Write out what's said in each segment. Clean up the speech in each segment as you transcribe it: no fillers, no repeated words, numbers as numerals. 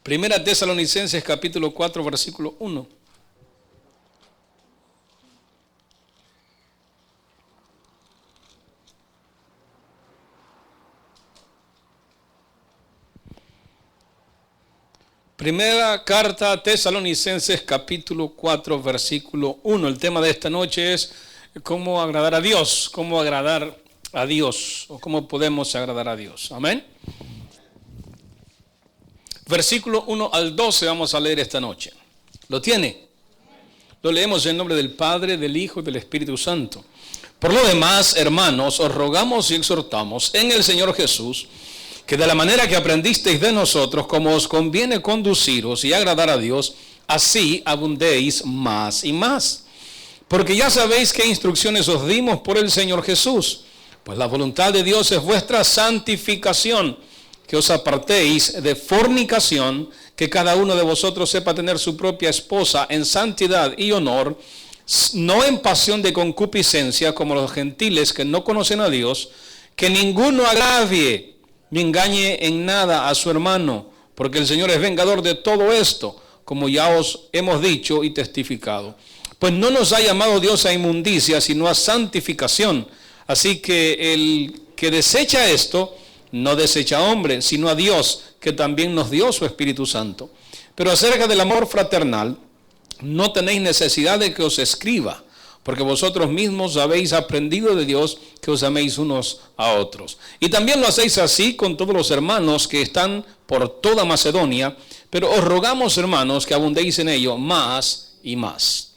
Primera Tesalonicenses capítulo 4 versículo 1. Primera carta a Tesalonicenses capítulo 4 versículo 1. El tema de esta noche es cómo agradar a Dios, o cómo podemos agradar a Dios. Amén. Versículo 1 al 12 vamos a leer esta noche. ¿Lo tiene? Lo leemos en nombre del Padre, del Hijo y del Espíritu Santo. Por lo demás, hermanos, os rogamos y exhortamos en el Señor Jesús, que de la manera que aprendisteis de nosotros, como os conviene conduciros y agradar a Dios, así abundéis más y más. Porque ya sabéis qué instrucciones os dimos por el Señor Jesús. Pues la voluntad de Dios es vuestra santificación, que os apartéis de fornicación, que cada uno de vosotros sepa tener su propia esposa en santidad y honor, no en pasión de concupiscencia como los gentiles que no conocen a Dios, que ninguno agravie ni engañe en nada a su hermano, porque el Señor es vengador de todo esto, como ya os hemos dicho y testificado. Pues no nos ha llamado Dios a inmundicia, sino a santificación. Así que el que desecha esto, no desecha a hombre, sino a Dios, que también nos dio su Espíritu Santo. Pero acerca del amor fraternal, no tenéis necesidad de que os escriba, porque vosotros mismos habéis aprendido de Dios que os améis unos a otros. Y también lo hacéis así con todos los hermanos que están por toda Macedonia, pero os rogamos, hermanos, que abundéis en ello más y más.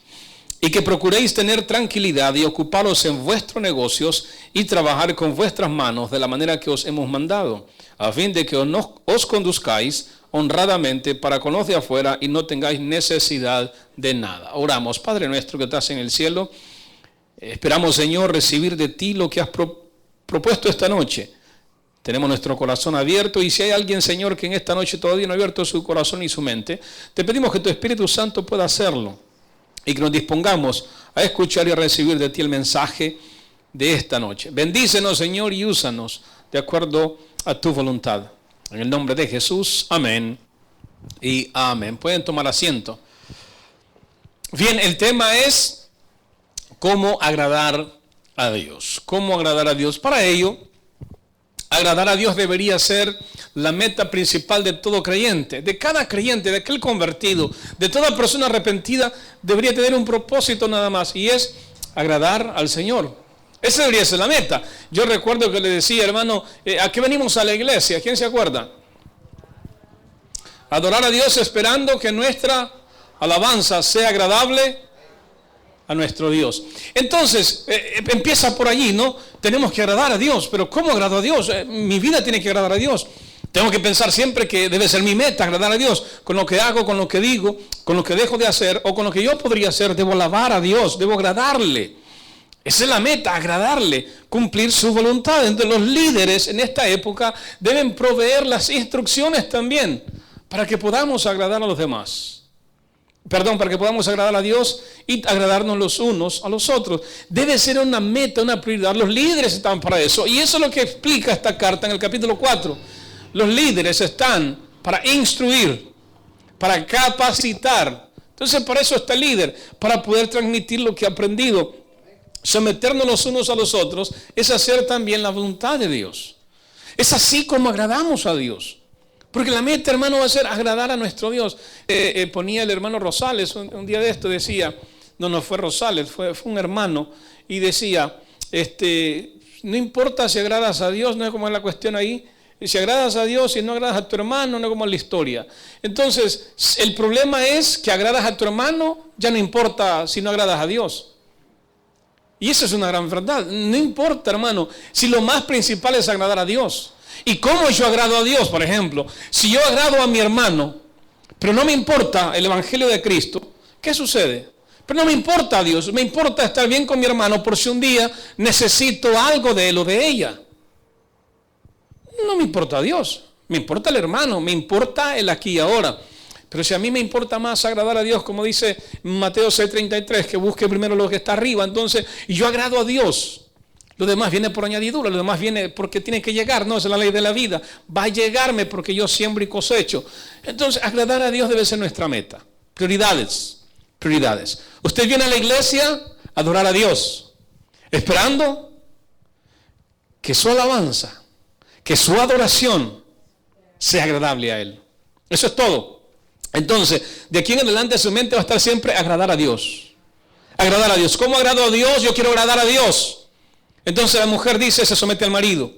Y que procuréis tener tranquilidad y ocuparos en vuestros negocios y trabajar con vuestras manos de la manera que os hemos mandado, a fin de que os conduzcáis honradamente para con los de afuera y no tengáis necesidad de nada. Oramos. Padre nuestro que estás en el cielo, esperamos, Señor, recibir de ti lo que has propuesto esta noche. Tenemos nuestro corazón abierto, y si hay alguien, Señor, que en esta noche todavía no ha abierto su corazón y su mente, te pedimos que tu Espíritu Santo pueda hacerlo y que nos dispongamos a escuchar y a recibir de ti el mensaje de esta noche. Bendícenos, Señor, y úsanos de acuerdo a tu voluntad. En el nombre de Jesús, amén y amén. Pueden tomar asiento. Bien, el tema es cómo agradar a Dios. ¿Cómo agradar a Dios? Para ello, agradar a Dios debería ser la meta principal de todo creyente, de cada creyente, de aquel convertido, de toda persona arrepentida. Debería tener un propósito nada más, y es agradar al Señor. Esa debería ser la meta. Yo recuerdo que le decía, hermano, ¿a qué venimos a la iglesia? ¿Quién se acuerda? Adorar a Dios esperando que nuestra alabanza sea agradable a nuestro Dios. Entonces, empieza por allí, ¿no? Tenemos que agradar a Dios, pero ¿cómo agrado a Dios? Mi vida tiene que agradar a Dios. Tengo que pensar siempre que debe ser mi meta agradar a Dios. Con lo que hago, con lo que digo, con lo que dejo de hacer o con lo que yo podría hacer, debo alabar a Dios, debo agradarle. Esa es la meta, agradarle, cumplir su voluntad. Entonces los líderes en esta época deben proveer las instrucciones también para que podamos agradar a los demás. Para que podamos agradar a Dios y agradarnos los unos a los otros. Debe ser una meta, una prioridad. Los líderes están para eso. Y eso es lo que explica esta carta en el capítulo 4. Los líderes están para instruir, para capacitar. Entonces para eso está el líder, para poder transmitir lo que ha aprendido. Someternos los unos a los otros es hacer también la voluntad de Dios. Es así como agradamos a Dios. Porque la meta, hermano, va a ser agradar a nuestro Dios. Ponía el hermano Rosales, un día de esto decía, no fue Rosales, fue un hermano, y decía, no importa si agradas a Dios, no es como es la cuestión ahí, si agradas a Dios y no agradas a tu hermano, no es como es la historia. Entonces, el problema es que agradas a tu hermano, ya no importa si no agradas a Dios. Y eso es una gran verdad. No importa, hermano, si lo más principal es agradar a Dios. ¿Y cómo yo agrado a Dios? Por ejemplo, si yo agrado a mi hermano, pero no me importa el Evangelio de Cristo, ¿qué sucede? Pero no me importa a Dios, me importa estar bien con mi hermano por si un día necesito algo de él o de ella. No me importa a Dios, me importa el hermano, me importa el aquí y ahora. Pero si a mí me importa más agradar a Dios, como dice Mateo 6:33, que busque primero lo que está arriba, entonces yo agrado a Dios. Lo demás viene por añadidura, lo demás viene porque tiene que llegar, no es la ley de la vida. Va a llegarme porque yo siembro y cosecho. Entonces, agradar a Dios debe ser nuestra meta. Prioridades. Usted viene a la iglesia a adorar a Dios, esperando que su alabanza, que su adoración sea agradable a Él. Eso es todo. Entonces, de aquí en adelante su mente va a estar siempre agradar a Dios. Agradar a Dios. ¿Cómo agrado a Dios? Yo quiero agradar a Dios. Entonces la mujer dice, se somete al marido.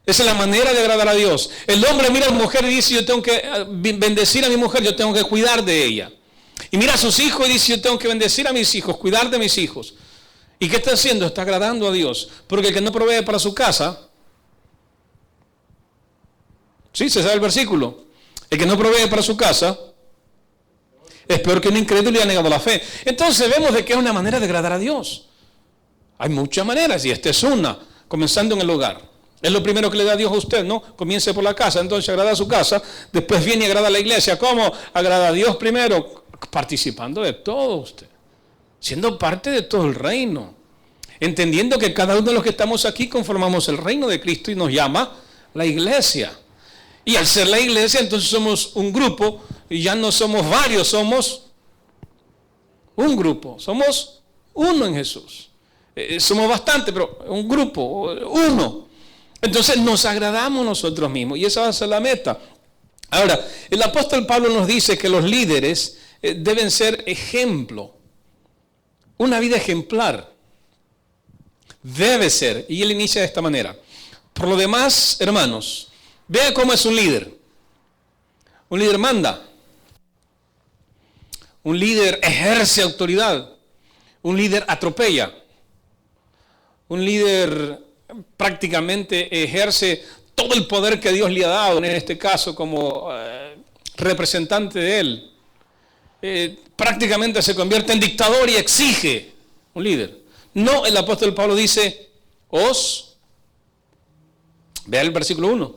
Esa es la manera de agradar a Dios. El hombre mira a la mujer y dice, yo tengo que bendecir a mi mujer, yo tengo que cuidar de ella. Y mira a sus hijos y dice, yo tengo que bendecir a mis hijos, cuidar de mis hijos. ¿Y qué está haciendo? Está agradando a Dios. Porque el que no provee para su casa, sí, se sabe el versículo. El que no provee para su casa es peor que un incrédulo y ha negado la fe. Entonces vemos de que es una manera de agradar a Dios. Hay muchas maneras y esta es una, comenzando en el hogar. Es lo primero que le da Dios a usted, ¿no? Comience por la casa, entonces agrada a su casa, después viene y agrada a la iglesia. ¿Cómo? Agrada a Dios primero, participando de todo usted, siendo parte de todo el reino, entendiendo que cada uno de los que estamos aquí conformamos el reino de Cristo y nos llama la iglesia. Y al ser la iglesia, entonces somos un grupo y ya no somos varios, somos un grupo, somos uno en Jesús. Somos bastante, pero un grupo, uno. Entonces nos agradamos nosotros mismos y esa va a ser la meta. Ahora, el apóstol Pablo nos dice que los líderes deben ser ejemplo. Una vida ejemplar. Debe ser. Y él inicia de esta manera. Por lo demás, hermanos, vea cómo es un líder. Un líder manda. Un líder ejerce autoridad. Un líder atropella. Un líder prácticamente ejerce todo el poder que Dios le ha dado, en este caso como representante de Él. Prácticamente se convierte en dictador y exige un líder. No, el apóstol Pablo dice, vea el versículo 1,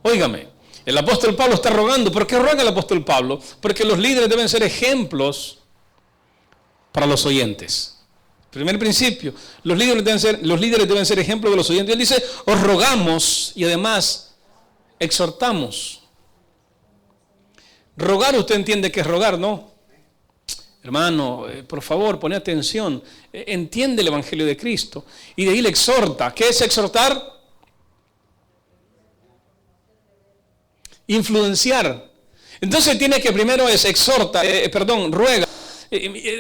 óigame, el apóstol Pablo está rogando. ¿Por qué ruega el apóstol Pablo? Porque los líderes deben ser ejemplos para los oyentes. Primer principio, los líderes deben ser ejemplos de los oyentes. Él dice, os rogamos y además exhortamos. Rogar, usted entiende que es rogar, ¿no? Hermano, por favor, pone atención, entiende el Evangelio de Cristo. Y de ahí le exhorta. ¿Qué es exhortar? Influenciar. Entonces tiene que primero ruega.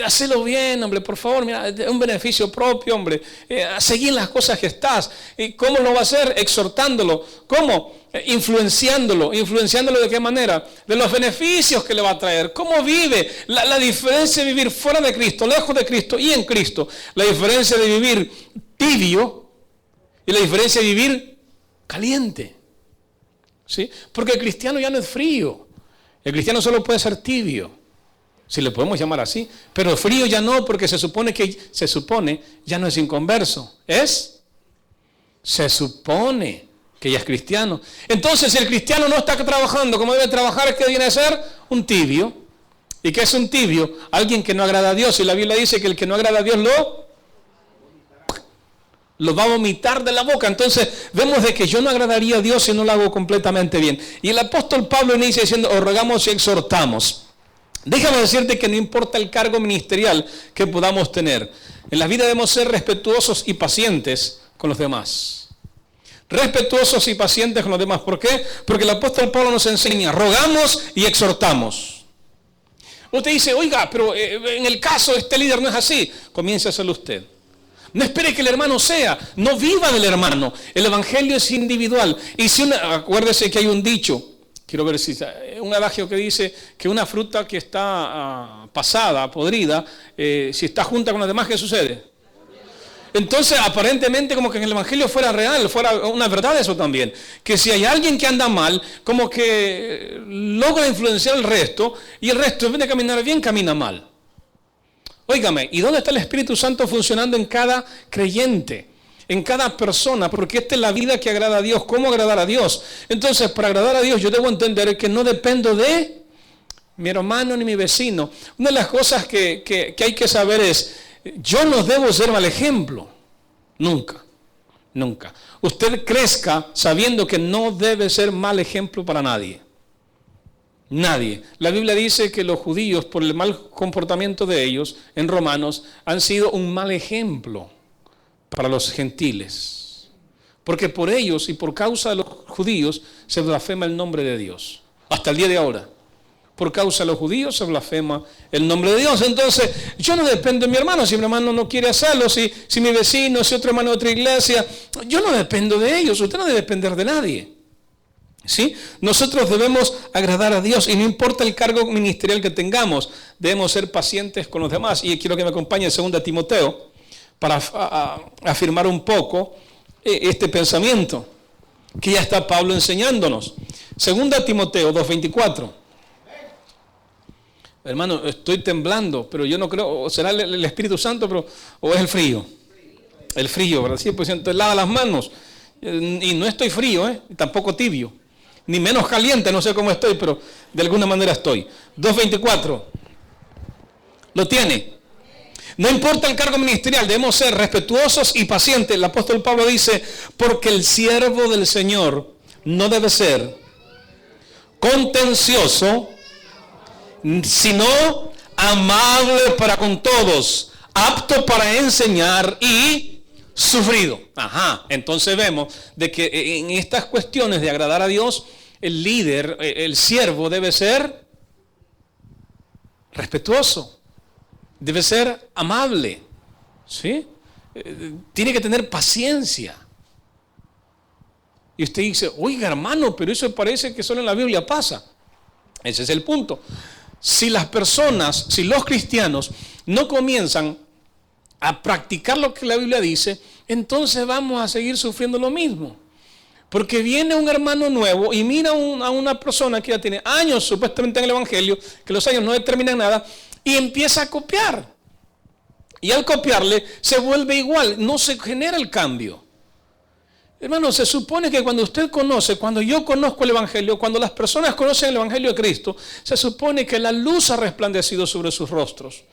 Hacelo bien, hombre, por favor, mira, un beneficio propio, hombre. Seguir las cosas que estás. ¿Cómo lo va a hacer? Exhortándolo. ¿Cómo? Influenciándolo. ¿Influenciándolo de qué manera? De los beneficios que le va a traer. ¿Cómo vive? La diferencia de vivir fuera de Cristo, lejos de Cristo y en Cristo. La diferencia de vivir tibio y la diferencia de vivir caliente. ¿Sí? Porque el cristiano ya no es frío. El cristiano solo puede ser tibio, si le podemos llamar así, pero frío ya no, porque se supone ya no es inconverso, se supone que ya es cristiano. Entonces, si el cristiano no está trabajando como debe trabajar, ¿qué viene a ser? Un tibio. ¿Y qué es un tibio? Alguien que no agrada a Dios, y la Biblia dice que el que no agrada a Dios lo va a vomitar de la boca. Entonces vemos de que yo no agradaría a Dios si no lo hago completamente bien. Y el apóstol Pablo inicia diciendo, os rogamos y exhortamos. Déjame decirte que no importa el cargo ministerial que podamos tener, en la vida debemos ser respetuosos y pacientes con los demás. Respetuosos y pacientes con los demás. ¿Por qué? Porque el apóstol Pablo nos enseña, rogamos y exhortamos. Usted dice, oiga, pero en el caso este líder no es así. Comience a hacerlo usted. No espere que el hermano sea, no viva del hermano. El evangelio es individual. Y acuérdese que hay un dicho, quiero ver si un adagio que dice que una fruta que está pasada, podrida, si está junta con las demás, ¿qué sucede? Entonces, aparentemente, como que en el evangelio fuera real, fuera una verdad eso también. Que si hay alguien que anda mal, como que logra influenciar al resto, y el resto, en vez de caminar bien, camina mal. Óigame, ¿y dónde está el Espíritu Santo funcionando en cada creyente? En cada persona, porque esta es la vida que agrada a Dios. ¿Cómo agradar a Dios? Entonces, para agradar a Dios, yo debo entender que no dependo de mi hermano ni mi vecino. Una de las cosas que hay que saber es, Yo no debo ser mal ejemplo. Nunca, nunca. Usted crezca sabiendo que no debe ser mal ejemplo para nadie. Nadie. La Biblia dice que los judíos, por el mal comportamiento de ellos, en Romanos, han sido un mal ejemplo para los gentiles. Porque por ellos y por causa de los judíos se blasfema el nombre de Dios. Hasta el día de ahora. Por causa de los judíos se blasfema el nombre de Dios. Entonces, yo no dependo de mi hermano. Si mi hermano no quiere hacerlo, si mi vecino, si otro hermano de otra iglesia, yo no dependo de ellos. Usted no debe depender de nadie. ¿Sí? Nosotros debemos agradar a Dios y no importa el cargo ministerial que tengamos, debemos ser pacientes con los demás. Y quiero que me acompañe en 2 Timoteo para afirmar un poco este pensamiento que ya está Pablo enseñándonos. 2 Timoteo 2:24. Hermano, estoy temblando, pero yo no creo, será el Espíritu Santo, o es el frío. El frío, ¿verdad? Sí, pues entonces lava las manos. Y no estoy frío, tampoco tibio. Ni menos caliente, no sé cómo estoy, pero de alguna manera estoy. 2:24. ¿Lo tiene? No importa el cargo ministerial, debemos ser respetuosos y pacientes. El apóstol Pablo dice, porque el siervo del Señor no debe ser contencioso, sino amable para con todos, apto para enseñar y sufrido. Entonces vemos de que en estas cuestiones de agradar a Dios, el líder, el siervo debe ser respetuoso, debe ser amable, ¿sí? Tiene que tener paciencia. Y usted dice, oiga hermano, pero eso parece que solo en la Biblia pasa. Ese es el punto. Si las personas, si los cristianos no comienzan a practicar lo que la Biblia dice, entonces vamos a seguir sufriendo lo mismo. Porque viene un hermano nuevo y mira a una persona que ya tiene años supuestamente en el Evangelio, que los años no determinan nada, y empieza a copiar. Y al copiarle se vuelve igual, no se genera el cambio. Hermano, se supone que cuando usted conoce, cuando yo conozco el Evangelio, cuando las personas conocen el Evangelio de Cristo, se supone que la luz ha resplandecido sobre sus rostros.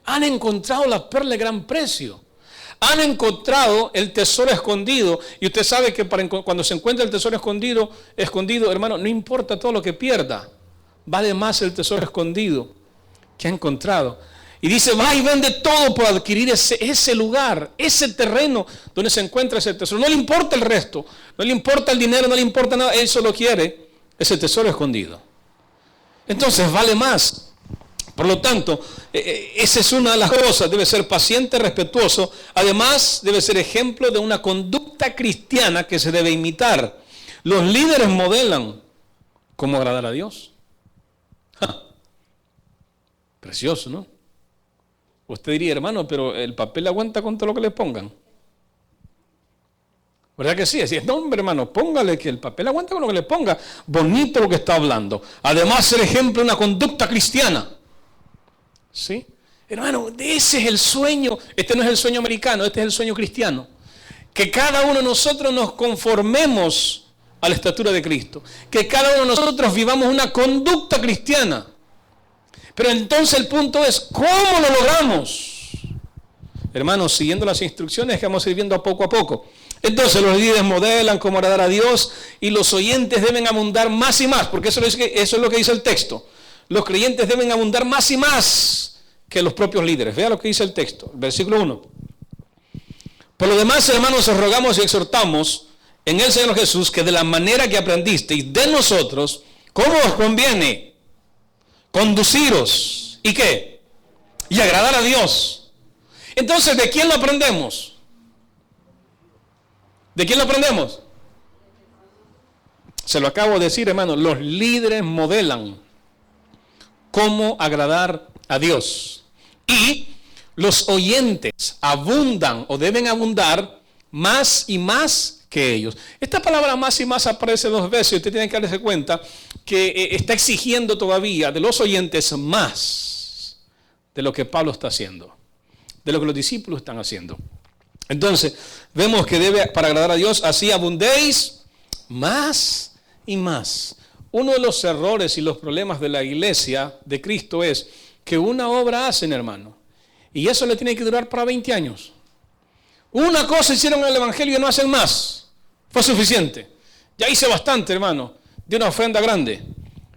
Han encontrado la perla de gran precio. Han encontrado el tesoro escondido. Y usted sabe que cuando se encuentra el tesoro escondido, hermano, no importa todo lo que pierda. Vale más el tesoro escondido que ha encontrado. Y dice, va y vende todo por adquirir ese lugar, ese terreno donde se encuentra ese tesoro. No le importa el resto, no le importa el dinero, no le importa nada. Él solo quiere ese tesoro escondido. Entonces vale más. Por lo tanto, esa es una de las cosas. Debe ser paciente, respetuoso. Además, debe ser ejemplo de una conducta cristiana que se debe imitar. Los líderes modelan cómo agradar a Dios. Precioso, ¿no? Usted diría, hermano, pero el papel aguanta con todo lo que le pongan. ¿Verdad que sí? Así es, no, hombre, hermano, póngale que el papel aguanta con lo que le ponga. Bonito lo que está hablando. Además, ser ejemplo de una conducta cristiana. ¿Sí? Hermano, ese es el sueño. Este no es el sueño americano, este es el sueño cristiano. Que cada uno de nosotros nos conformemos a la estatura de Cristo. Que cada uno de nosotros vivamos una conducta cristiana. Pero entonces el punto es, ¿cómo lo logramos? Hermanos, siguiendo las instrucciones que vamos a ir viendo poco a poco. Entonces los líderes modelan cómo agradar a Dios y los oyentes deben abundar más y más, porque eso es lo que dice el texto. Los creyentes deben abundar más y más que los propios líderes. Vea lo que dice el texto, versículo 1. Por lo demás, hermanos, os rogamos y exhortamos en el Señor Jesús que de la manera que aprendisteis de nosotros, ¿cómo os conviene conduciros? ¿Y qué? Y agradar a Dios. Entonces, ¿de quién lo aprendemos? ¿De quién lo aprendemos? Se lo acabo de decir, hermano, los líderes modelan cómo agradar a Dios. Y los oyentes abundan o deben abundar más y más que ellos. Esta palabra más y más aparece 2 veces y usted tiene que darse cuenta que está exigiendo todavía de los oyentes más de lo que Pablo está haciendo, de lo que los discípulos están haciendo. Entonces, vemos que debe, para agradar a Dios, así abundéis más y más. Uno de los errores y los problemas de la iglesia de Cristo es que una obra hacen, hermano, Y eso le tiene que durar para 20 años. Una cosa hicieron en el Evangelio y no hacen más. Fue suficiente. Ya hice bastante, hermano, de una ofrenda grande.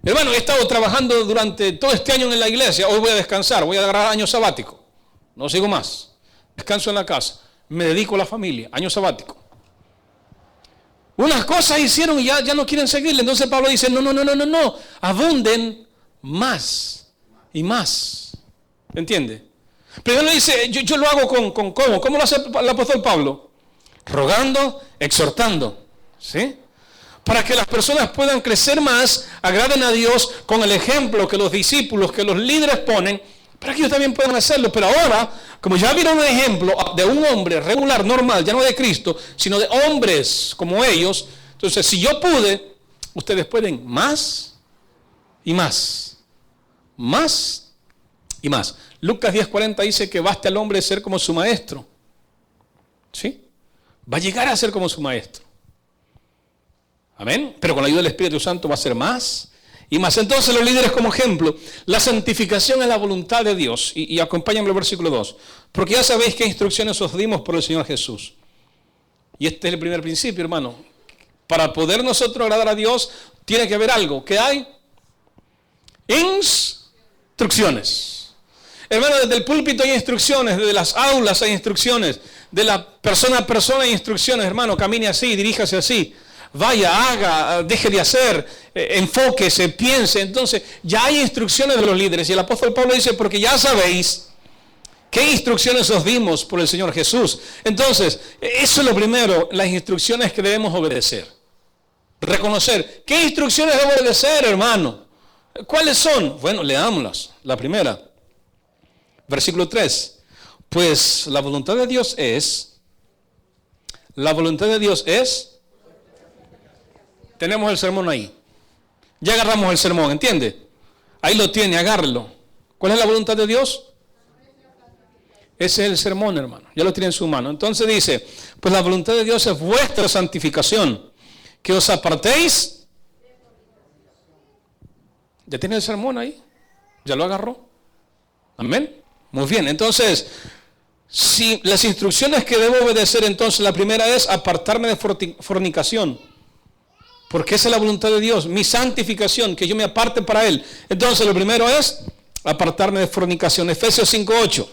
Hermano, he estado trabajando durante todo este año en la iglesia. Hoy voy a descansar, voy a agarrar año sabático. No sigo más. Descanso en la casa. Me dedico a la familia. Año sabático. Unas cosas hicieron y ya no quieren seguirle. Entonces Pablo dice, no. Abunden más y más. ¿Entiende? Primero dice, yo lo hago con ¿cómo? ¿Cómo lo hace el apóstol Pablo? Rogando, exhortando. ¿Sí? Para que las personas puedan crecer más, agraden a Dios con el ejemplo que los discípulos, que los líderes ponen, para que ellos también puedan hacerlo. Pero ahora, como ya vieron un ejemplo de un hombre regular, normal, ya no de Cristo, sino de hombres como ellos, entonces si yo pude, ustedes pueden más y más. Más y más. Lucas 10:40 dice que basta al hombre ser como su maestro. ¿Sí? Va a llegar a ser como su maestro. Amén. Pero con la ayuda del Espíritu Santo va a ser más y más. Entonces los líderes como ejemplo, la santificación es la voluntad de Dios. Y acompáñenme al versículo 2. Porque ya sabéis qué instrucciones os dimos por el Señor Jesús. Y este es el primer principio, hermano. Para poder nosotros agradar a Dios, tiene que haber algo. ¿Qué hay? Instrucciones. Hermano, desde el púlpito hay instrucciones, desde las aulas hay instrucciones, de la persona a persona hay instrucciones, hermano, camine así, diríjase así, vaya, haga, deje de hacer, enfóquese, piense. Entonces, ya hay instrucciones de los líderes y el apóstol Pablo dice, porque ya sabéis qué instrucciones os dimos por el Señor Jesús. Entonces, eso es lo primero, las instrucciones que debemos obedecer. Reconocer, ¿qué instrucciones debo obedecer, hermano? ¿Cuáles son? Bueno, leámoslas. La primera. Versículo 3, pues la voluntad de Dios es, tenemos el sermón ahí, ya agarramos el sermón, ¿entiende? Ahí lo tiene, agárrelo. ¿Cuál es la voluntad de Dios? Ese es el sermón, hermano, ya lo tiene en su mano. Entonces dice, pues la voluntad de Dios es vuestra santificación, que os apartéis. ¿Ya tiene el sermón ahí? ¿Ya lo agarró? Amén. Muy bien, entonces, si las instrucciones que debo obedecer, entonces la primera es apartarme de fornicación, porque esa es la voluntad de Dios, mi santificación, que yo me aparte para Él. Entonces lo primero es apartarme de fornicación. Efesios 5:8.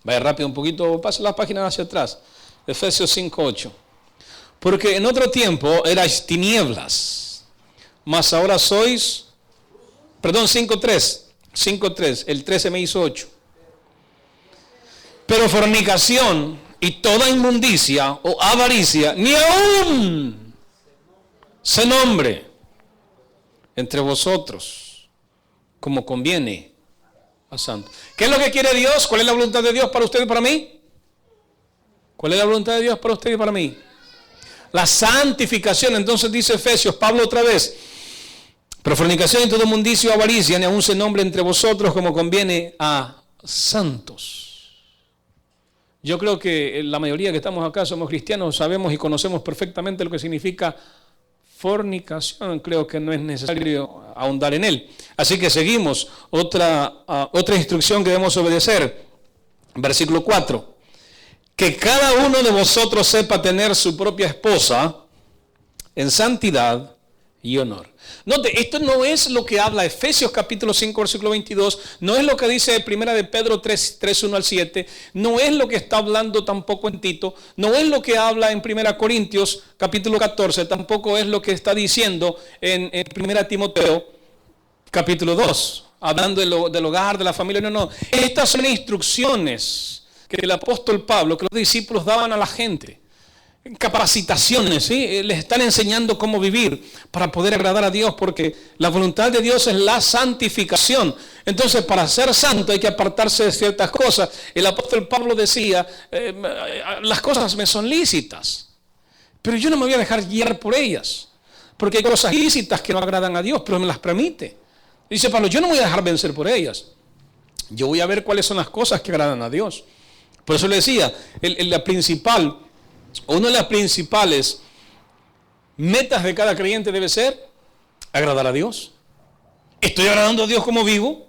Vaya rápido un poquito, pase la página hacia atrás. Efesios 5:8. Porque en otro tiempo erais tinieblas, mas ahora sois, 5:3, el 13 me hizo 8. Pero fornicación y toda inmundicia o avaricia, ni aún se nombre entre vosotros como conviene a santo. ¿Qué es lo que quiere Dios? ¿Cuál es la voluntad de Dios para usted y para mí? ¿Cuál es la voluntad de Dios para usted y para mí? La santificación. Entonces dice Efesios, Pablo otra vez, pero fornicación y todo mundicio o avaricia, ni aún se nombre entre vosotros como conviene a santos. Yo creo que la mayoría que estamos acá somos cristianos, sabemos y conocemos perfectamente lo que significa fornicación. Creo que no es necesario ahondar en él. Así que seguimos. Otra instrucción que debemos obedecer. Versículo 4. Que cada uno de vosotros sepa tener su propia esposa en santidad y honor. Note, esto no es lo que habla Efesios capítulo 5, versículo 22, no es lo que dice primera de Pedro 3, 1 al 7, no es lo que está hablando tampoco en Tito, no es lo que habla en primera Corintios capítulo 14, tampoco es lo que está diciendo en primera Timoteo capítulo 2, hablando del hogar, de la familia, no. Estas son instrucciones que el apóstol Pablo, que los discípulos daban a la gente. Capacitaciones, ¿sí? Les están enseñando cómo vivir para poder agradar a Dios, porque la voluntad de Dios es la santificación. Entonces, para ser santo hay que apartarse de ciertas cosas. El apóstol Pablo decía, las cosas me son lícitas, pero yo no me voy a dejar guiar por ellas, porque hay cosas lícitas que no agradan a Dios, pero me las permite. Dice Pablo, yo no me voy a dejar vencer por ellas. Yo voy a ver cuáles son las cosas que agradan a Dios. Por eso le decía, una de las principales metas de cada creyente debe ser agradar a Dios. ¿Estoy agradando a Dios como vivo?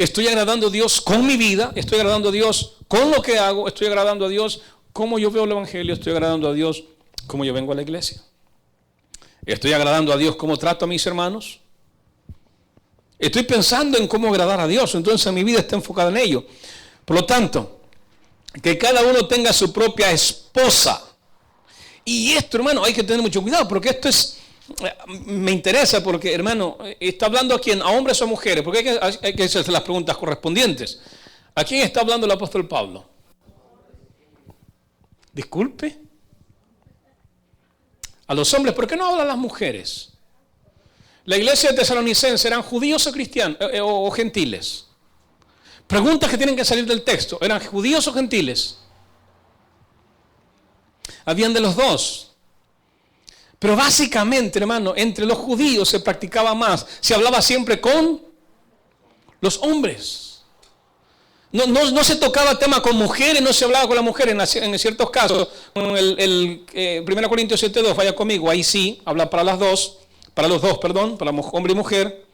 Estoy agradando a Dios con mi vida, estoy agradando a Dios con lo que hago, estoy agradando a Dios cómo yo veo el Evangelio, estoy agradando a Dios cómo yo vengo a la iglesia. Estoy agradando a Dios cómo trato a mis hermanos. Estoy pensando en cómo agradar a Dios, entonces mi vida está enfocada en ello. Por lo tanto, que cada uno tenga su propia esposa. Y esto, hermano, hay que tener mucho cuidado, porque esto me interesa, porque, hermano, está hablando a quién, a hombres o a mujeres, porque hay que hacerse las preguntas correspondientes. ¿A quién está hablando el apóstol Pablo? Disculpe. A los hombres, ¿por qué no hablan las mujeres? La iglesia de Tesalonicense, ¿eran judíos o cristianos o gentiles? Preguntas que tienen que salir del texto. ¿Eran judíos o gentiles? Habían de los dos. Pero básicamente, hermano, entre los judíos se practicaba más. Se hablaba siempre con los hombres. No se tocaba tema con mujeres, no se hablaba con las mujeres en ciertos casos. Con el 1 Corintios 7:2, vaya conmigo, ahí sí, habla para los dos, para hombre y mujer.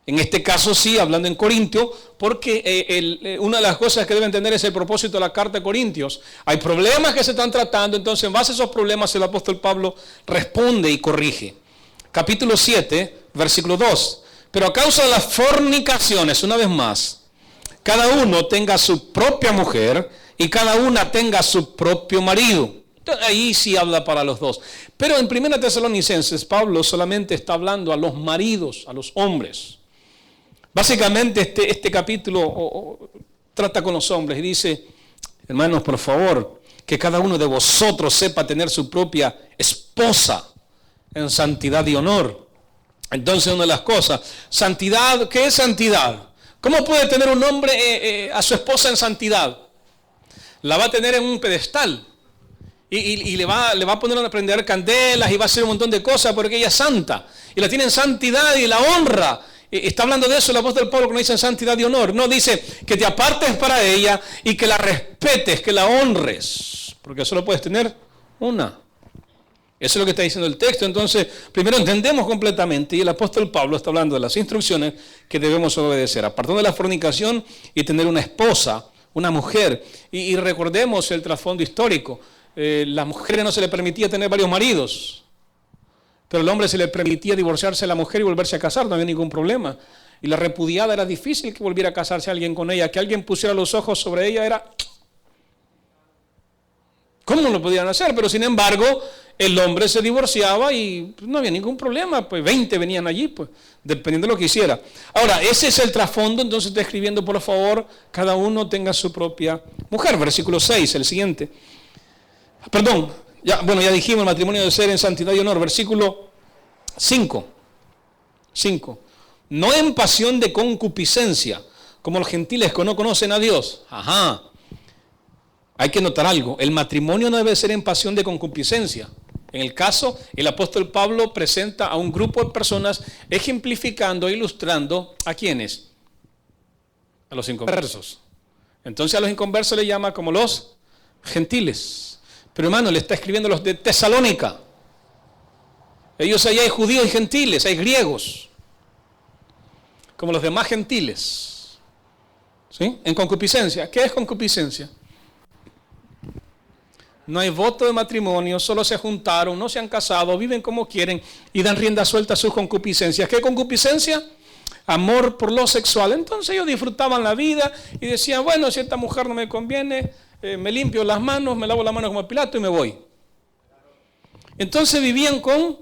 En este caso sí, hablando en Corintio, porque una de las cosas que debe entender es el propósito de la carta de Corintios. Hay problemas que se están tratando, entonces en base a esos problemas el apóstol Pablo responde y corrige. Capítulo 7, versículo 2. Pero a causa de las fornicaciones, una vez más, cada uno tenga su propia mujer y cada una tenga su propio marido. Entonces, ahí sí habla para los dos. Pero en 1 Tesalonicenses, Pablo solamente está hablando a los maridos, a los hombres. Básicamente este capítulo trata con los hombres y dice, hermanos, por favor, que cada uno de vosotros sepa tener su propia esposa en santidad y honor. Entonces, una de las cosas, santidad, ¿qué es santidad? ¿Cómo puede tener un hombre a su esposa en santidad? La va a tener en un pedestal y le va a poner a prender candelas y va a hacer un montón de cosas porque ella es santa y la tiene en santidad y la honra. Está hablando de eso el apóstol Pablo, que no dice en santidad y honor. No, dice que te apartes para ella y que la respetes, que la honres, porque solo puedes tener una. Eso es lo que está diciendo el texto. Entonces, primero entendemos completamente, y el apóstol Pablo está hablando de las instrucciones que debemos obedecer, apartando de la fornicación y tener una esposa, una mujer. Y recordemos el trasfondo histórico. Las mujeres no se les permitía tener varios maridos, pero al hombre se le permitía divorciarse de la mujer y volverse a casar, no había ningún problema. Y la repudiada era difícil que volviera a casarse alguien con ella, que alguien pusiera los ojos sobre ella era... ¿Cómo no lo podían hacer? Pero sin embargo, el hombre se divorciaba y no había ningún problema, pues 20 venían allí, pues dependiendo de lo que hiciera. Ahora, ese es el trasfondo, entonces está escribiendo, por favor, cada uno tenga su propia mujer. Versículo 6, el siguiente. Perdón, ya dijimos, el matrimonio debe ser en santidad y honor. Versículo 5. No en pasión de concupiscencia, como los gentiles que no conocen a Dios. Ajá. Hay que notar algo, el matrimonio no debe ser en pasión de concupiscencia. En el caso, el apóstol Pablo presenta a un grupo de personas ejemplificando, ilustrando, ¿a quiénes? A los inconversos. Entonces a los inconversos le llama como los gentiles. Pero hermano, le está escribiendo los de Tesalónica. Ellos allá hay judíos y gentiles, hay griegos, como los demás gentiles. ¿Sí? En concupiscencia. ¿Qué es concupiscencia? No hay voto de matrimonio, solo se juntaron, no se han casado, viven como quieren y dan rienda suelta a sus concupiscencias. ¿Qué concupiscencia? Amor por lo sexual. Entonces ellos disfrutaban la vida y decían, bueno, si esta mujer no me conviene, me limpio las manos, me lavo las manos como Pilato y me voy. Entonces vivían con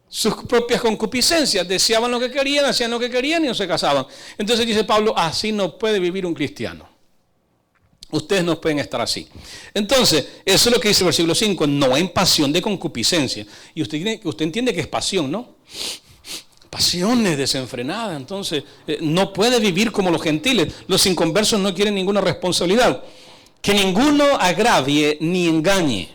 sus propias concupiscencias, deseaban lo que querían, hacían lo que querían y no se casaban. Entonces dice Pablo, así no puede vivir un cristiano. Ustedes no pueden estar así. Entonces, eso es lo que dice el versículo 5, no en pasión de concupiscencia. Y usted entiende que es pasión, ¿no? Pasiones desenfrenadas. Entonces, no puede vivir como los gentiles. Los inconversos no quieren ninguna responsabilidad. Que ninguno agravie ni engañe.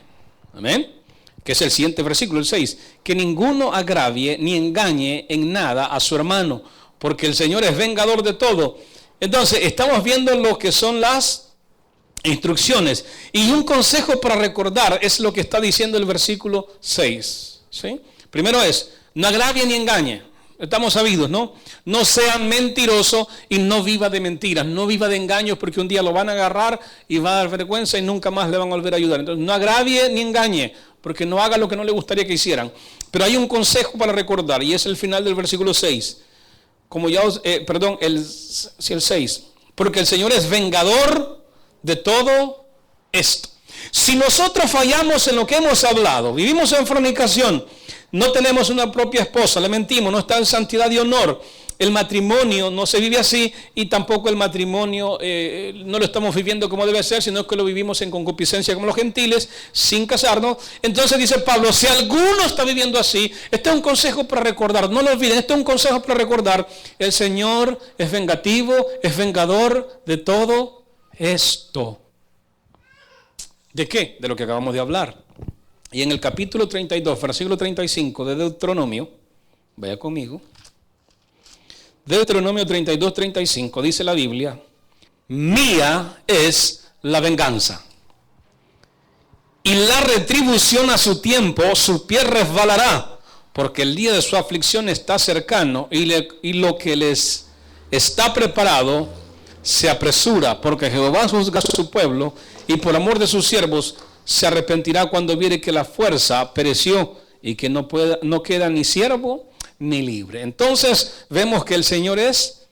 Amén. Que es el siguiente versículo, el 6. Que ninguno agravie ni engañe en nada a su hermano, porque el Señor es vengador de todo. Entonces, estamos viendo lo que son las instrucciones. Y un consejo para recordar es lo que está diciendo el versículo 6. ¿Sí? Primero es, no agravie ni engañe. Estamos sabidos, ¿no? No sean mentirosos y no viva de mentiras, no viva de engaños, porque un día lo van a agarrar y va a dar vergüenza y nunca más le van a volver a ayudar. Entonces, no agravie ni engañe, porque no haga lo que no le gustaría que hicieran. Pero hay un consejo para recordar, y es el final del versículo 6. Como ya el 6. Porque el Señor es vengador de todo esto. Si nosotros fallamos en lo que hemos hablado, vivimos en fornicación, no tenemos una propia esposa, le mentimos, no está en santidad y honor, el matrimonio no se vive así y tampoco el matrimonio no lo estamos viviendo como debe ser, sino que lo vivimos en concupiscencia como los gentiles, sin casarnos. Entonces dice Pablo, si alguno está viviendo así, este es un consejo para recordar, no lo olviden, este es un consejo para recordar, el Señor es vengativo, es vengador de todo esto. ¿De qué? De lo que acabamos de hablar. Y en el capítulo 32, versículo 35 de Deuteronomio, vaya conmigo, Deuteronomio 32, 35, dice la Biblia, mía es la venganza, y la retribución a su tiempo, su pie resbalará, porque el día de su aflicción está cercano, y lo que les está preparado se apresura, porque Jehová juzga a su pueblo, y por amor de sus siervos se arrepentirá cuando viere que la fuerza pereció y que no queda ni siervo ni libre. Entonces vemos que el Señor es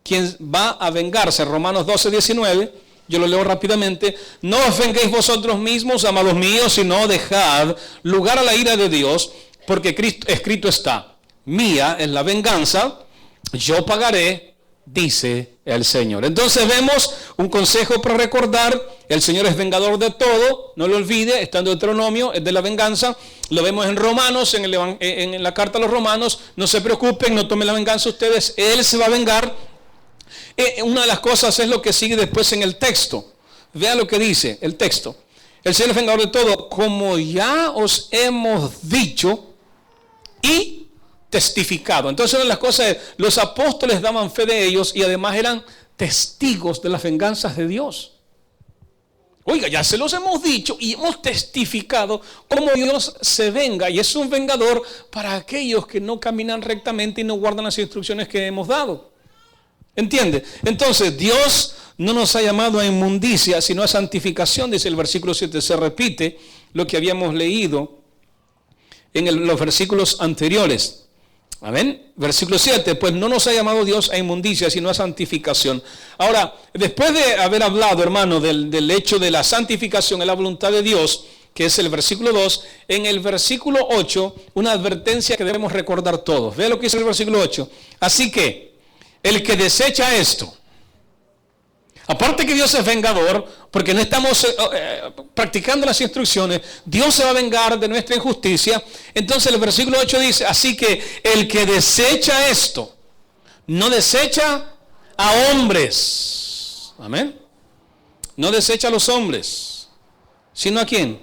quien va a vengarse. Romanos 12, 19, yo lo leo rápidamente. No os venguéis vosotros mismos, amados míos, sino dejad lugar a la ira de Dios, porque escrito está, mía es la venganza, yo pagaré, dice el Señor. Entonces vemos un consejo para recordar, el Señor es vengador de todo, no lo olvide, está en Deuteronomio, es de la venganza, lo vemos en Romanos, en la carta a los Romanos, no se preocupen, no tomen la venganza ustedes, Él se va a vengar. Una de las cosas es lo que sigue después en el texto, vea lo que dice el texto, el Señor es vengador de todo, como ya os hemos dicho y testificado. Entonces una de las cosas es, los apóstoles daban fe de ellos y además eran testigos de las venganzas de Dios. Oiga, ya se los hemos dicho y hemos testificado cómo Dios se venga, y es un vengador para aquellos que no caminan rectamente y no guardan las instrucciones que hemos dado. ¿Entiende? Entonces Dios no nos ha llamado a inmundicia, sino a santificación, dice el versículo 7. Se repite lo que habíamos leído en los versículos anteriores. Amén. Versículo 7, pues no nos ha llamado Dios a inmundicia, sino a santificación. Ahora, después de haber hablado, hermano, del hecho de la santificación en la voluntad de Dios, que es el versículo 2, en el versículo 8, una advertencia que debemos recordar todos. Vea lo que dice el versículo 8. Así que, el que desecha esto, aparte que Dios es vengador, porque no estamos practicando las instrucciones, Dios se va a vengar de nuestra injusticia. Entonces el versículo 8 dice, así que el que desecha esto, no desecha a hombres. Amén. No desecha a los hombres, sino a quién,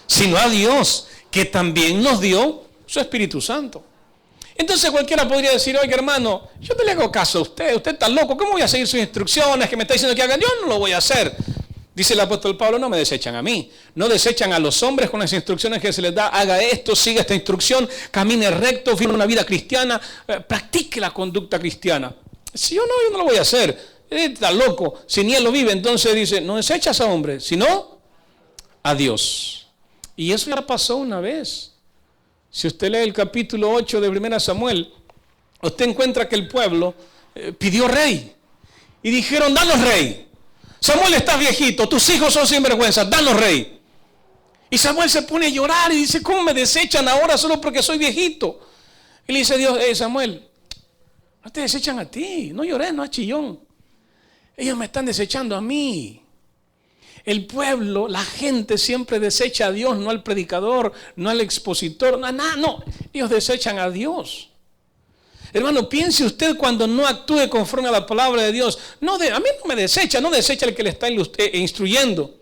sino a Dios, que también nos dio su Espíritu Santo. Entonces cualquiera podría decir, oiga hermano, yo no le hago caso a usted está loco, ¿cómo voy a seguir sus instrucciones que me está diciendo que haga? Yo no lo voy a hacer. Dice el apóstol Pablo, no me desechan a mí, no desechan a los hombres con las instrucciones que se les da, haga esto, siga esta instrucción, camine recto, viva una vida cristiana, practique la conducta cristiana. Si yo no lo voy a hacer, está loco, si ni él lo vive, entonces dice, no desechas a hombres, sino a Dios. Y eso ya pasó una vez. Si usted lee el capítulo 8 de 1 Samuel, usted encuentra que el pueblo pidió rey. Y dijeron, danos rey. Samuel, estás viejito, tus hijos son sinvergüenza, danos rey. Y Samuel se pone a llorar y dice, ¿cómo me desechan ahora solo porque soy viejito? Y le dice Dios, Samuel, no te desechan a ti, no llores, no es chillón. Ellos me están desechando a mí. El pueblo, la gente siempre desecha a Dios, no al predicador, no al expositor, no, ellos desechan a Dios. Hermano, piense usted cuando no actúe conforme a la palabra de Dios. A mí no me desecha, no desecha el que le está instruyendo,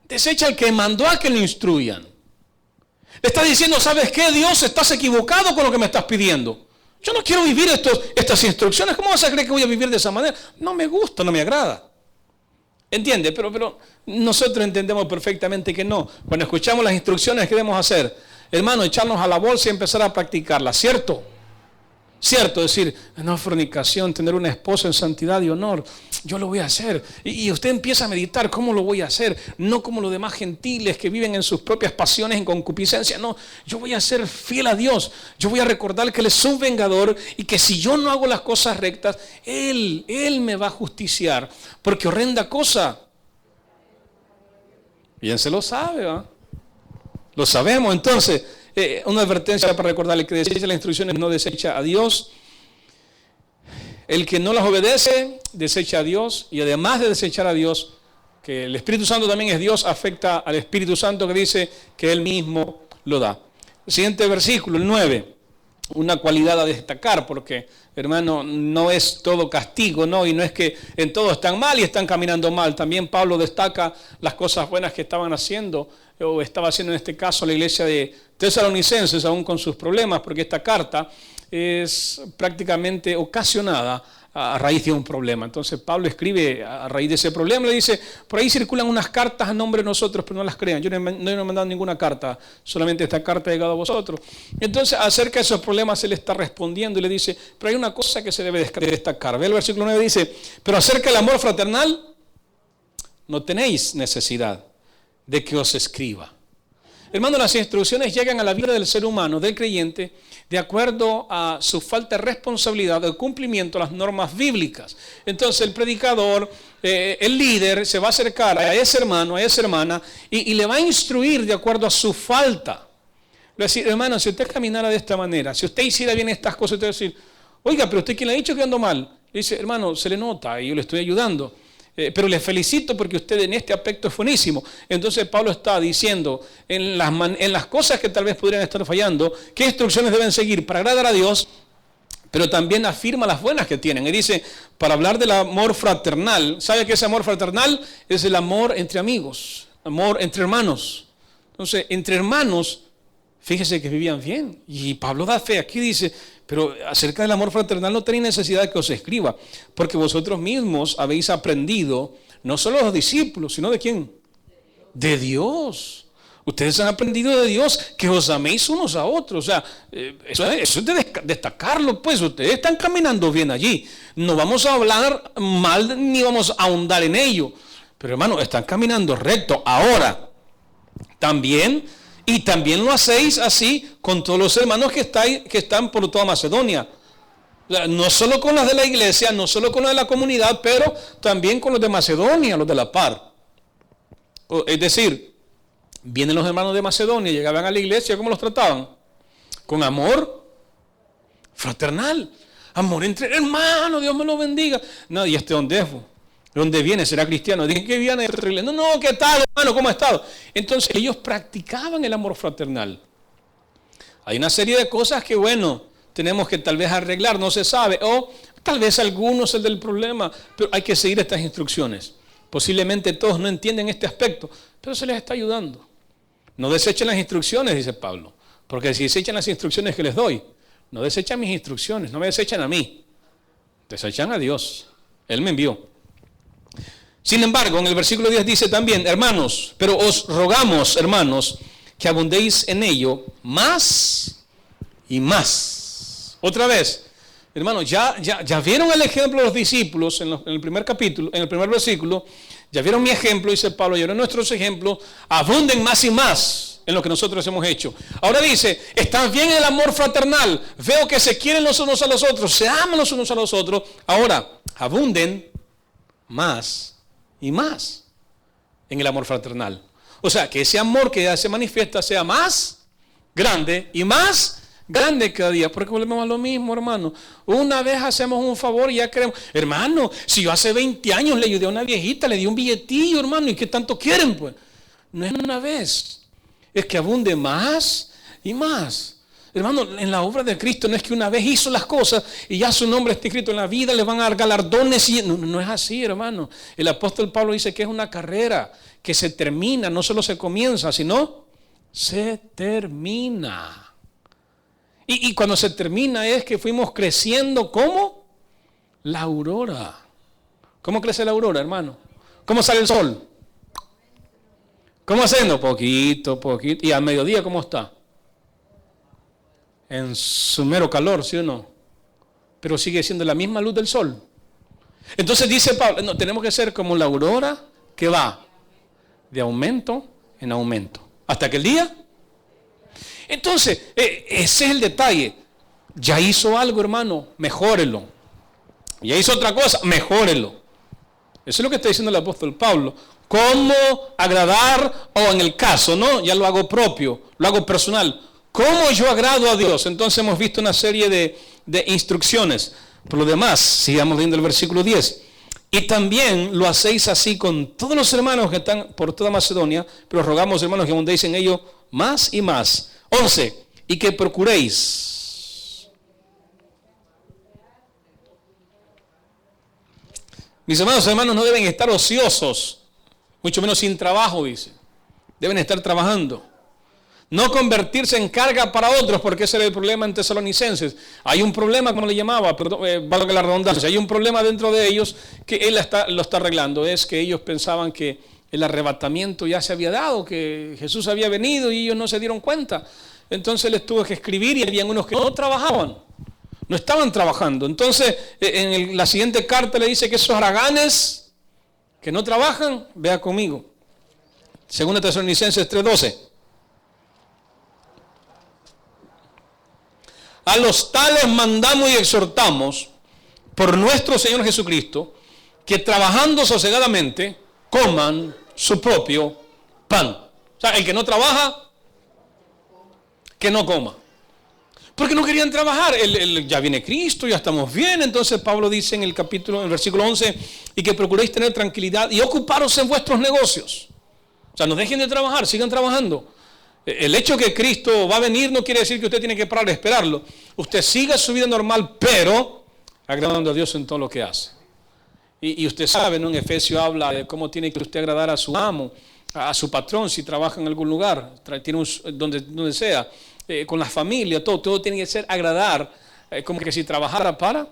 desecha el que mandó a que lo instruyan. Le está diciendo, ¿sabes qué? Dios, estás equivocado con lo que me estás pidiendo. Yo no quiero vivir estas instrucciones. ¿Cómo vas a creer que voy a vivir de esa manera? No me gusta, no me agrada. ¿Entiende? Pero nosotros entendemos perfectamente que no. Cuando escuchamos las instrucciones, ¿qué debemos hacer? Hermano, echarnos a la bolsa y empezar a practicarlas, ¿cierto? Cierto, decir, no fornicación, tener una esposa en santidad y honor, yo lo voy a hacer. Y usted empieza a meditar, ¿cómo lo voy a hacer? No como los demás gentiles que viven en sus propias pasiones, en concupiscencia. No, yo voy a ser fiel a Dios. Yo voy a recordar que Él es un vengador y que si yo no hago las cosas rectas, Él me va a justiciar. Porque horrenda cosa. Bien se lo sabe, ¿va? Lo sabemos, entonces... una advertencia para recordarle que desecha las instrucciones no desecha a Dios. El que no las obedece desecha a Dios, y además de desechar a Dios, que el Espíritu Santo también es Dios, afecta al Espíritu Santo que dice que Él mismo lo da. El siguiente versículo, el 9, una cualidad a destacar, porque hermano, no es todo castigo, ¿no? Y no es que en todo están mal y están caminando mal. También Pablo destaca las cosas buenas que estaban haciendo, o estaba haciendo en este caso la iglesia de Tesalonicenses, aún con sus problemas, porque esta carta es prácticamente ocasionada a raíz de un problema. Entonces Pablo escribe a raíz de ese problema, le dice, por ahí circulan unas cartas a nombre de nosotros, pero no las crean. Yo no he mandado ninguna carta, solamente esta carta ha llegado a vosotros. Entonces acerca de esos problemas él está respondiendo y le dice, pero hay una cosa que se debe destacar. Ve el versículo 9, dice, pero acerca del amor fraternal, no tenéis necesidad de que os escriba. Hermano, las instrucciones llegan a la vida del ser humano, del creyente, de acuerdo a su falta de responsabilidad, de cumplimiento a las normas bíblicas. Entonces el predicador, el líder, se va a acercar a ese hermano, a esa hermana, y le va a instruir de acuerdo a su falta. Le va a decir, hermano, si usted caminara de esta manera, si usted hiciera bien estas cosas, usted va a decir, oiga, pero usted, ¿quién le ha dicho que ando mal? Le dice, hermano, se le nota y yo le estoy ayudando. Pero le felicito porque usted en este aspecto es buenísimo. Entonces Pablo está diciendo en las cosas que tal vez podrían estar fallando, qué instrucciones deben seguir para agradar a Dios, pero también afirma las buenas que tienen. Y dice, para hablar del amor fraternal, ¿sabe qué es amor fraternal? Es el amor entre amigos, amor entre hermanos. Entonces, entre hermanos, fíjese que vivían bien. Y Pablo da fe, aquí dice, pero acerca del amor fraternal no tenéis necesidad de que os escriba, porque vosotros mismos habéis aprendido, no solo los discípulos, sino ¿de quién? De Dios. Ustedes han aprendido de Dios que os améis unos a otros. O sea, eso es de destacarlo, pues. Ustedes están caminando bien allí. No vamos a hablar mal ni vamos a ahondar en ello. Pero hermano, están caminando recto. Ahora, también lo hacéis así con todos los hermanos que están por toda Macedonia. No solo con los de la iglesia, no solo con los de la comunidad, pero también con los de Macedonia, los de la par. Es decir, vienen los hermanos de Macedonia, llegaban a la iglesia, ¿cómo los trataban? Con amor fraternal, amor entre hermanos, Dios me lo bendiga. No, ¿y este dónde es? ¿De dónde viene? ¿Será cristiano? Dije que viene. No, ¿qué tal, hermano? ¿Cómo ha estado? Entonces ellos practicaban el amor fraternal. Hay una serie de cosas que, bueno, tenemos que tal vez arreglar, no se sabe. O tal vez algunos es el del problema, pero hay que seguir estas instrucciones. Posiblemente todos no entienden este aspecto, pero se les está ayudando. No desechen las instrucciones, dice Pablo, porque si desechan las instrucciones que les doy, no desechan mis instrucciones, no me desechan a mí, desechan a Dios. Él me envió. Sin embargo, en el versículo 10 dice también, hermanos, pero os rogamos, hermanos, que abundéis en ello más y más. Otra vez, hermanos, ya vieron el ejemplo de los discípulos en el primer capítulo, en el primer versículo, ya vieron mi ejemplo, dice Pablo, ya vieron nuestros ejemplos, abunden más y más en lo que nosotros hemos hecho. Ahora dice, están bien en el amor fraternal, veo que se quieren los unos a los otros, se aman los unos a los otros, ahora abunden más y más en el amor fraternal. O sea, que ese amor que ya se manifiesta sea más grande y más grande cada día. Porque volvemos a lo mismo, hermano. Una vez hacemos un favor y ya queremos. Hermano, si yo hace 20 años le ayudé a una viejita, le di un billetillo, hermano, ¿y qué tanto quieren, pues? No es una vez. Es que abunde más y más. Hermano, en la obra de Cristo no es que una vez hizo las cosas y ya su nombre está escrito en la vida, le van a dar galardones. No es así, hermano. El apóstol Pablo dice que es una carrera que se termina, no solo se comienza, sino se termina. Y cuando se termina es que fuimos creciendo como la aurora. ¿Cómo crece la aurora, hermano? ¿Cómo sale el sol? ¿Cómo haciendo? Poquito. ¿Y al mediodía cómo está? En su mero calor, ¿sí o no? pero sigue siendo la misma luz del sol. Entonces dice Pablo, no, tenemos que ser como la aurora que va de aumento en aumento, hasta que el día. Entonces, ese es el detalle. Ya hizo algo, hermano, mejórelo. Ya hizo otra cosa, mejórelo. Eso es lo que está diciendo el apóstol Pablo. ¿Cómo agradar? O en el caso, ¿no? Ya lo hago propio, lo hago personal. ¿Cómo yo agrado a Dios? Entonces hemos visto una serie de instrucciones. Por lo demás, sigamos viendo el versículo 10. Y también lo hacéis así con todos los hermanos que están por toda Macedonia, pero rogamos, hermanos, que abundéis en ello más y más. 11. Y que procuréis. Mis hermanos no deben estar ociosos, mucho menos sin trabajo, dice. Deben estar trabajando. No convertirse en carga para otros, porque ese era el problema en Tesalonicenses. Hay un problema, como le llamaba, valga la redundancia, hay un problema dentro de ellos que él lo está arreglando. Es que ellos pensaban que el arrebatamiento ya se había dado, que Jesús había venido y ellos no se dieron cuenta. Entonces les tuvo que escribir y habían unos que no trabajaban, no estaban trabajando. Entonces en la siguiente carta le dice que esos haraganes que no trabajan, vea conmigo. 2 Tesalonicenses 3:12. A los tales mandamos y exhortamos por nuestro Señor Jesucristo, que trabajando sosegadamente coman su propio pan. O sea, el que no trabaja, que no coma. Porque no querían trabajar. Ya viene Cristo, ya estamos bien. Entonces Pablo dice en el versículo 11, y que procuréis tener tranquilidad y ocuparos en vuestros negocios. O sea, no dejen de trabajar, sigan trabajando. El hecho que Cristo va a venir no quiere decir que usted tiene que parar de esperarlo. Usted siga su vida normal, pero agradando a Dios en todo lo que hace. Y usted sabe, ¿no? En Efesios habla de cómo tiene que usted agradar a su amo, a su patrón, si trabaja en algún lugar, tiene donde sea, con la familia, todo tiene que ser agradar, como que si trabajara para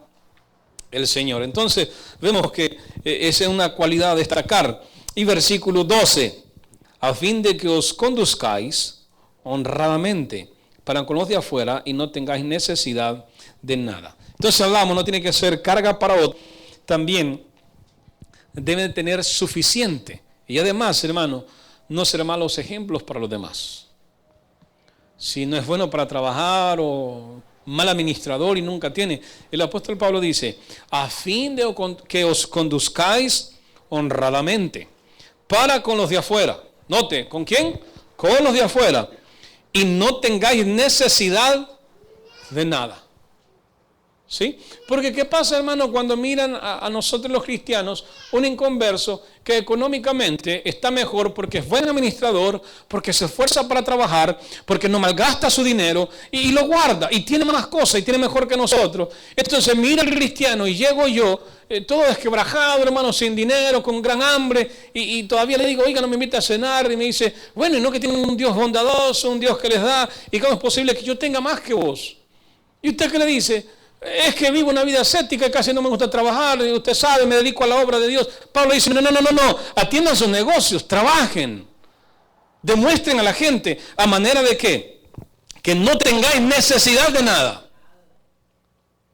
el Señor. Entonces, vemos que esa es una cualidad a destacar. Y versículo 12, a fin de que os conduzcáis honradamente para con los de afuera y no tengáis necesidad de nada. Entonces hablamos, no tiene que ser carga para otro, también debe tener suficiente. Y además, hermano, no ser malos ejemplos para los demás. Si no es bueno para trabajar o mal administrador y nunca tiene, el apóstol Pablo dice, a fin de que os conduzcáis honradamente para con los de afuera. Note, ¿con quién? Con los de afuera. Y no tengáis necesidad de nada. ¿Sí? Porque ¿qué pasa, hermano, cuando miran a nosotros los cristianos, un inconverso que económicamente está mejor porque es buen administrador, porque se esfuerza para trabajar, porque no malgasta su dinero y lo guarda y tiene más cosas y tiene mejor que nosotros? Entonces mira el cristiano y llego yo, todo desquebrajado, hermano, sin dinero, con gran hambre, y todavía le digo, oiga, no me invita a cenar, y me dice, bueno, y no que tiene un Dios bondadoso, un Dios que les da, y cómo es posible que yo tenga más que vos. ¿Y usted qué le dice? Es que vivo una vida ascética y casi no me gusta trabajar, y usted sabe, me dedico a la obra de Dios. Pablo dice, no, atiendan sus negocios, trabajen, demuestren a la gente, a manera de que no tengáis necesidad de nada.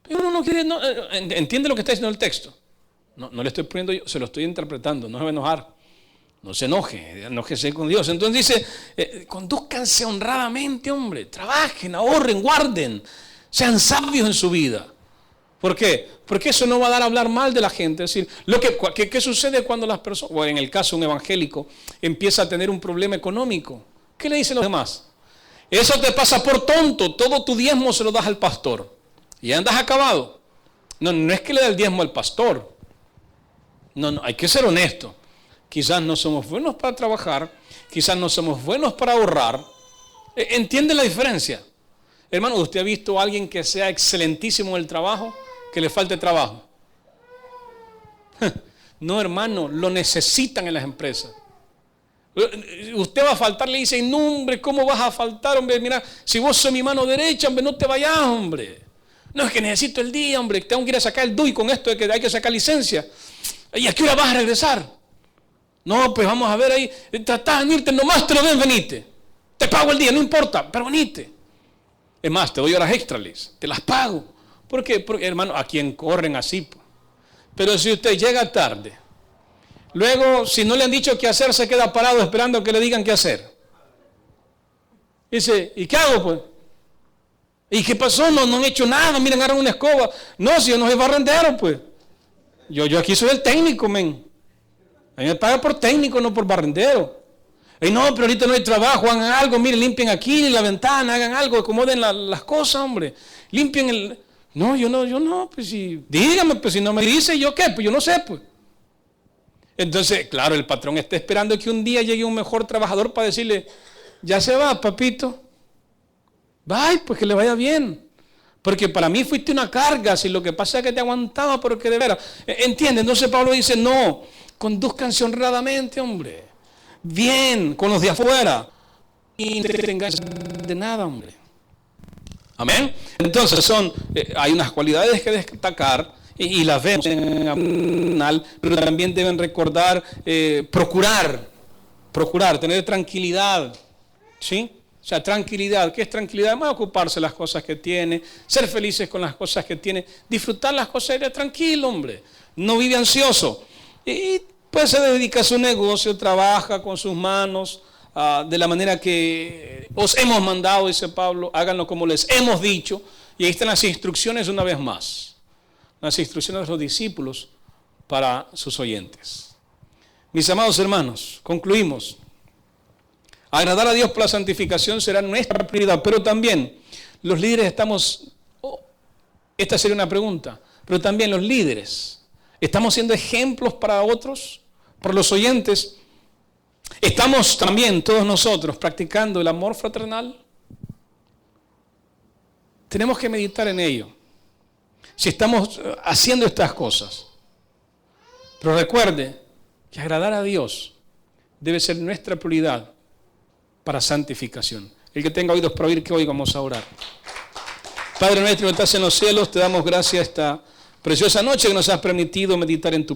Pero uno no quiere, entiende lo que está diciendo el texto. No le estoy poniendo yo, se lo estoy interpretando, no se va a enojar. No se enoje, enójese con Dios. Entonces dice, condúzcanse honradamente, hombre, trabajen, ahorren, guarden. Sean sabios en su vida. ¿Por qué? Porque eso no va a dar a hablar mal de la gente. Es decir, ¿qué sucede cuando las personas, o en el caso de un evangélico, empieza a tener un problema económico? ¿Qué le dicen los demás? Eso te pasa por tonto, todo tu diezmo se lo das al pastor. Y andas acabado. No es que le da el diezmo al pastor. No, hay que ser honesto. Quizás no somos buenos para trabajar, quizás no somos buenos para ahorrar. ¿Entiende la diferencia? Hermano, ¿usted ha visto a alguien que sea excelentísimo en el trabajo, que le falte trabajo? No, hermano, lo necesitan en las empresas. Usted va a faltar, le dicen, no, hombre, ¿cómo vas a faltar, hombre? Mira, si vos sos mi mano derecha, hombre, no te vayas, hombre. No, es que necesito el día, hombre, tengo que ir a sacar el DUI con esto de que hay que sacar licencia. ¿Y a qué hora vas a regresar? No, pues vamos a ver ahí, tratás de venirte, nomás te lo den, venite. Te pago el día, no importa, pero venite. Es más, te doy horas extra, Liz, te las pago, ¿Por qué? Porque, hermano, a quien corren así. Pues. Pero si usted llega tarde, luego, si no le han dicho qué hacer, se queda parado esperando que le digan qué hacer. Dice, ¿y qué hago pues? ¿Y qué pasó? No han hecho nada, miren, agarran una escoba. No, si yo no soy barrendero, pues. Yo aquí soy el técnico, men. A mí me pagan por técnico, no por barrendero. Y no, pero ahorita no hay trabajo, hagan algo, miren, limpien aquí la ventana, hagan algo, acomoden las cosas, hombre. Limpien el... No, yo no, pues si... Dígame, pues si no me dice, ¿yo qué? Pues yo no sé, pues. Entonces, claro, el patrón está esperando que un día llegue un mejor trabajador para decirle, ya se va, papito. Bye, pues que le vaya bien. Porque para mí fuiste una carga, si lo que pasa es que te aguantaba, porque de veras. ¿Entiendes? Entonces Pablo dice, no, conduzcanse honradamente, hombre. Bien, con los de afuera. Y no te tengas de nada, hombre. Amén. Entonces hay unas cualidades que destacar y las vemos en el canal, pero también deben recordar, procurar, tener tranquilidad. ¿Sí? O sea, tranquilidad. ¿Qué es tranquilidad? Más ocuparse de las cosas que tiene, ser felices con las cosas que tiene, disfrutar las cosas, tranquilo, hombre. No vive ansioso. Y pues se dedica a su negocio, trabaja con sus manos, de la manera que os hemos mandado, dice Pablo, háganlo como les hemos dicho. Y ahí están las instrucciones una vez más. Las instrucciones de los discípulos para sus oyentes. Mis amados hermanos, concluimos. Agradar a Dios por la santificación será nuestra prioridad, pero también los líderes esta sería una pregunta, pero también los líderes, ¿estamos siendo ejemplos para otros, para los oyentes? ¿Estamos también todos nosotros practicando el amor fraternal? Tenemos que meditar en ello, si estamos haciendo estas cosas. Pero recuerde que agradar a Dios debe ser nuestra prioridad para santificación. El que tenga oídos para oír, que oiga, vamos a orar. Padre nuestro que estás en los cielos, te damos gracias esta preciosa noche que nos has permitido meditar en tu palabra.